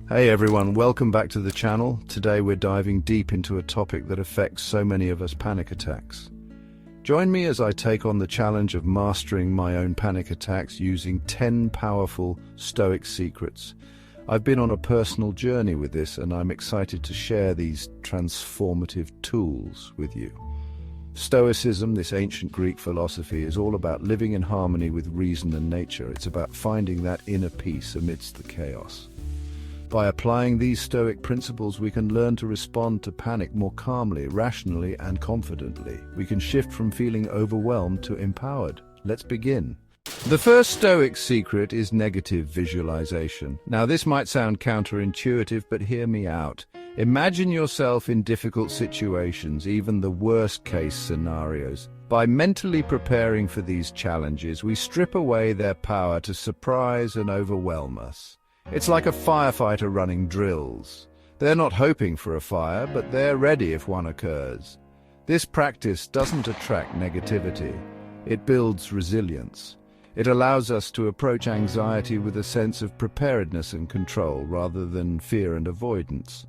Hey everyone, welcome back to the channel. Today we're diving deep into a topic that affects so many of us: panic attacks. Join me as I take on the challenge of mastering my own panic attacks using 10 powerful Stoic secrets. I've been on a personal journey with this, and I'm excited to share these transformative tools with you. Stoicism, this ancient Greek philosophy, is all about living in harmony with reason and nature. It's about finding that inner peace amidst the chaos. By applying these Stoic principles, we can learn to respond to panic more calmly, rationally, and confidently. We can shift from feeling overwhelmed to empowered. Let's begin. The first Stoic secret is negative visualization. Now, this might sound counterintuitive, but hear me out. Imagine yourself in difficult situations, even the worst-case scenarios. By mentally preparing for these challenges, we strip away their power to surprise and overwhelm us. It's like a firefighter running drills. They're not hoping for a fire, but they're ready if one occurs. This practice doesn't attract negativity. It builds resilience. It allows us to approach anxiety with a sense of preparedness and control rather than fear and avoidance.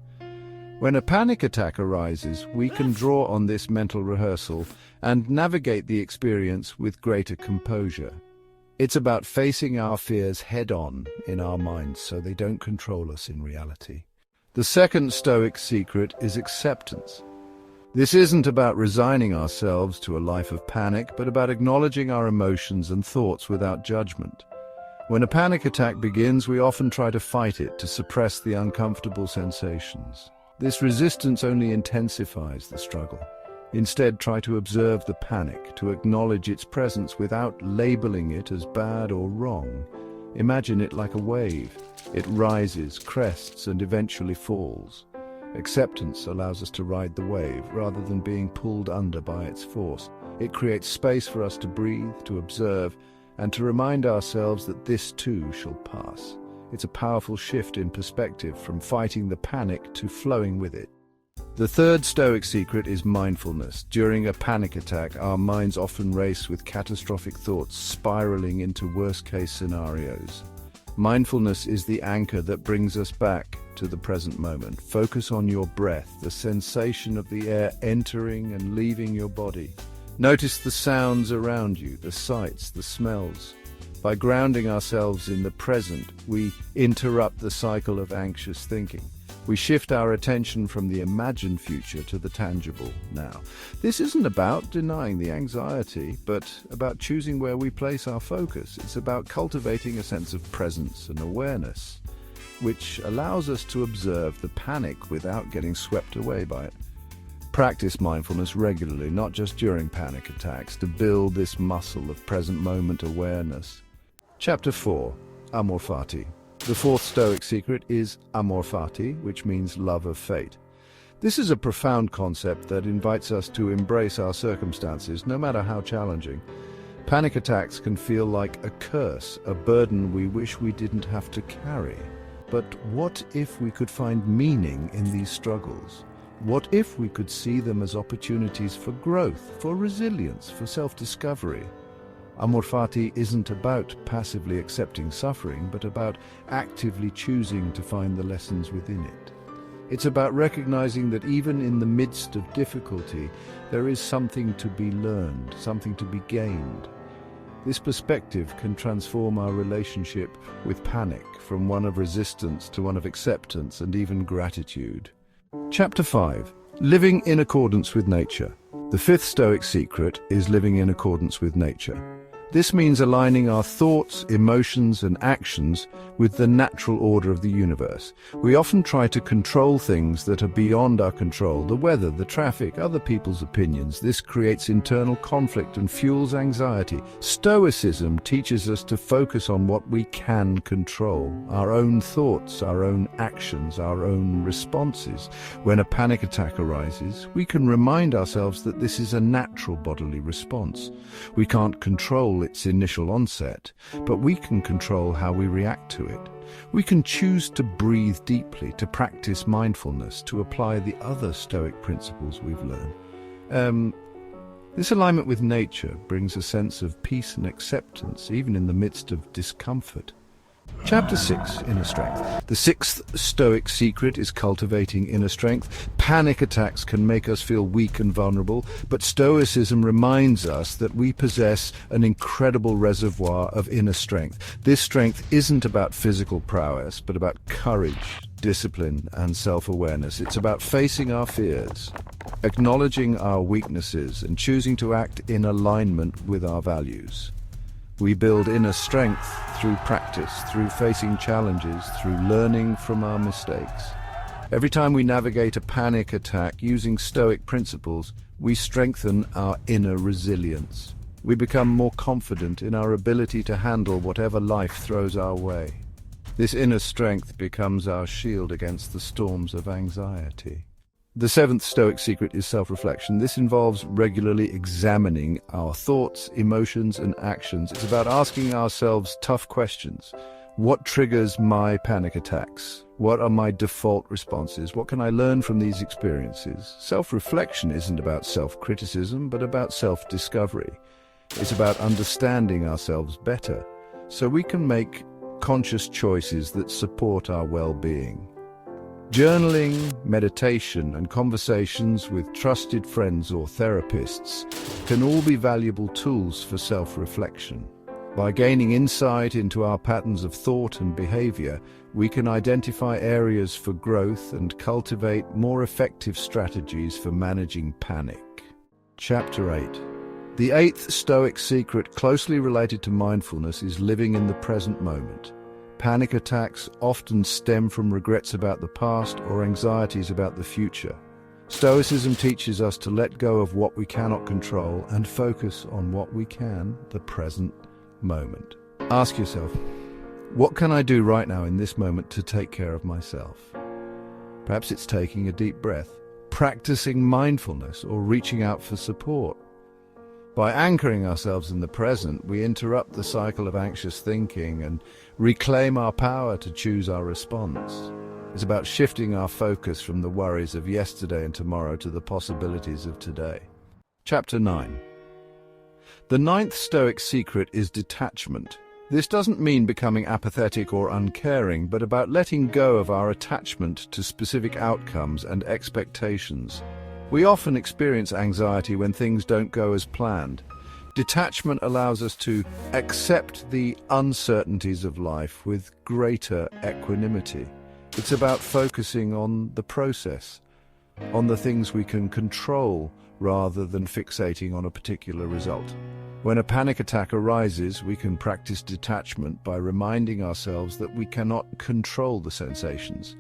When a panic attack arises, we can draw on this mental rehearsal and navigate the experience with greater composure. It's about facing our fears head-on in our minds so they don't control us in reality. The second Stoic secret is acceptance. This isn't about resigning ourselves to a life of panic, but about acknowledging our emotions and thoughts without judgment. When a panic attack begins, we often try to fight it, to suppress the uncomfortable sensations. This resistance only intensifies the struggle. Instead, try to observe the panic, to acknowledge its presence without labeling it as bad or wrong. Imagine it like a wave. It rises, crests, and eventually falls. Acceptance allows us to ride the wave rather than being pulled under by its force. It creates space for us to breathe, to observe, and to remind ourselves that this too shall pass. It's a powerful shift in perspective, from fighting the panic to flowing with it. The third Stoic secret is mindfulness. During a panic attack, our minds often race with catastrophic thoughts, spiraling into worst-case scenarios. Mindfulness is the anchor that brings us back to the present moment. Focus on your breath, the sensation of the air entering and leaving your body. Notice the sounds around you, the sights, the smells. By grounding ourselves in the present, we interrupt the cycle of anxious thinking. We shift our attention from the imagined future to the tangible now. This isn't about denying the anxiety, but about choosing where we place our focus. It's about cultivating a sense of presence and awareness, which allows us to observe the panic without getting swept away by it. Practice mindfulness regularly, not just during panic attacks, to build this muscle of present moment awareness. Chapter 4. Amor Fati. The fourth Stoic secret is amor fati, which means love of fate. This is a profound concept that invites us to embrace our circumstances, no matter how challenging. Panic attacks can feel like a curse, a burden we wish we didn't have to carry. But what if we could find meaning in these struggles? What if we could see them as opportunities for growth, for resilience, for self-discovery? Amor Fati isn't about passively accepting suffering, but about actively choosing to find the lessons within it. It's about recognizing that even in the midst of difficulty, there is something to be learned, something to be gained. This perspective can transform our relationship with panic from one of resistance to one of acceptance and even gratitude. Chapter 5. Living in accordance with nature. The fifth Stoic secret is living in accordance with nature. This means aligning our thoughts, emotions, and actions with the natural order of the universe. We often try to control things that are beyond our control: the weather, the traffic, other people's opinions. This creates internal conflict and fuels anxiety. Stoicism teaches us to focus on what we can control: our own thoughts, our own actions, our own responses. When a panic attack arises, we can remind ourselves that this is a natural bodily response. We can't control its initial onset, but we can control how we react to it. We can choose to breathe deeply, to practice mindfulness, to apply the other Stoic principles we've learned. This alignment with nature brings a sense of peace and acceptance, even in the midst of discomfort. Chapter 6, Inner Strength. The sixth Stoic secret is cultivating inner strength. Panic attacks can make us feel weak and vulnerable, but Stoicism reminds us that we possess an incredible reservoir of inner strength. This strength isn't about physical prowess, but about courage, discipline, and self-awareness. It's about facing our fears, acknowledging our weaknesses, and choosing to act in alignment with our values. We build inner strength through practice, through facing challenges, through learning from our mistakes. Every time we navigate a panic attack using Stoic principles, we strengthen our inner resilience. We become more confident in our ability to handle whatever life throws our way. This inner strength becomes our shield against the storms of anxiety. The seventh Stoic secret is self-reflection. This involves regularly examining our thoughts, emotions, and actions. It's about asking ourselves tough questions. What triggers my panic attacks? What are my default responses? What can I learn from these experiences? Self-reflection isn't about self-criticism, but about self-discovery. It's about understanding ourselves better, so we can make conscious choices that support our well-being. Journaling, meditation, and conversations with trusted friends or therapists can all be valuable tools for self-reflection. By gaining insight into our patterns of thought and behavior, we can identify areas for growth and cultivate more effective strategies for managing panic. Chapter 8. The eighth Stoic secret, closely related to mindfulness, is living in the present moment. Panic attacks often stem from regrets about the past or anxieties about the future. Stoicism teaches us to let go of what we cannot control and focus on what we can, the present moment. Ask yourself, what can I do right now in this moment to take care of myself? Perhaps it's taking a deep breath, practicing mindfulness, or reaching out for support. By anchoring ourselves in the present, we interrupt the cycle of anxious thinking and reclaim our power to choose our response. It's about shifting our focus from the worries of yesterday and tomorrow to the possibilities of today. Chapter 9. The ninth Stoic secret is detachment. This doesn't mean becoming apathetic or uncaring, but about letting go of our attachment to specific outcomes and expectations. We often experience anxiety when things don't go as planned. Detachment allows us to accept the uncertainties of life with greater equanimity. It's about focusing on the process, on the things we can control rather than fixating on a particular result. When a panic attack arises, we can practice detachment by reminding ourselves that we cannot control the sensations,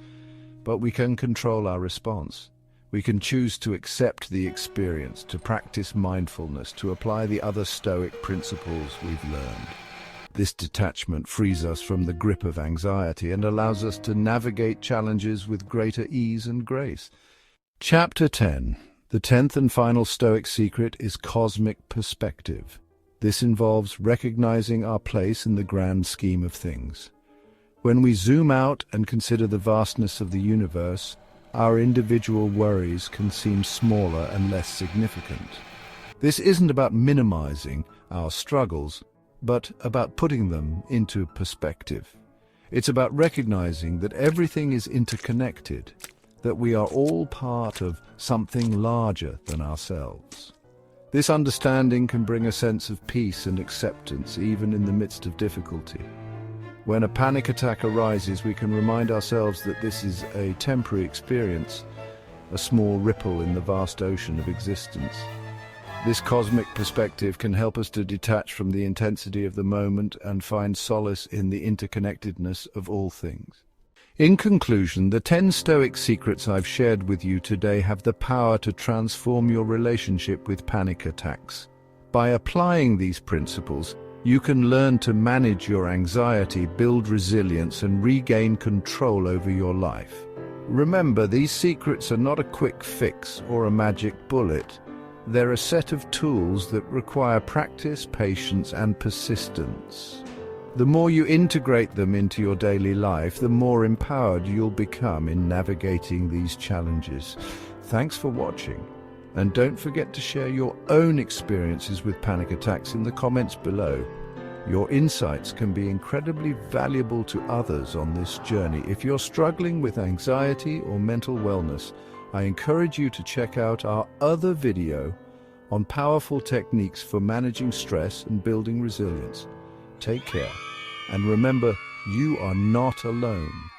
but we can control our response. We can choose to accept the experience, to practice mindfulness, to apply the other Stoic principles we've learned. This detachment frees us from the grip of anxiety and allows us to navigate challenges with greater ease and grace. Chapter 10. The 10th and final Stoic secret is cosmic perspective. This involves recognizing our place in the grand scheme of things. When we zoom out and consider the vastness of the universe, our individual worries can seem smaller and less significant. This isn't about minimizing our struggles, but about putting them into perspective. It's about recognizing that everything is interconnected, that we are all part of something larger than ourselves. This understanding can bring a sense of peace and acceptance, even in the midst of difficulty. When a panic attack arises, we can remind ourselves that this is a temporary experience, a small ripple in the vast ocean of existence. This cosmic perspective can help us to detach from the intensity of the moment and find solace in the interconnectedness of all things. In conclusion, the 10 Stoic secrets I've shared with you today have the power to transform your relationship with panic attacks. By applying these principles, you can learn to manage your anxiety, build resilience, and regain control over your life. Remember, these secrets are not a quick fix or a magic bullet. They're a set of tools that require practice, patience, and persistence. The more you integrate them into your daily life, the more empowered you'll become in navigating these challenges. Thanks for watching. And don't forget to share your own experiences with panic attacks in the comments below. Your insights can be incredibly valuable to others on this journey. If you're struggling with anxiety or mental wellness, I encourage you to check out our other video on powerful techniques for managing stress and building resilience. Take care, and remember, you are not alone.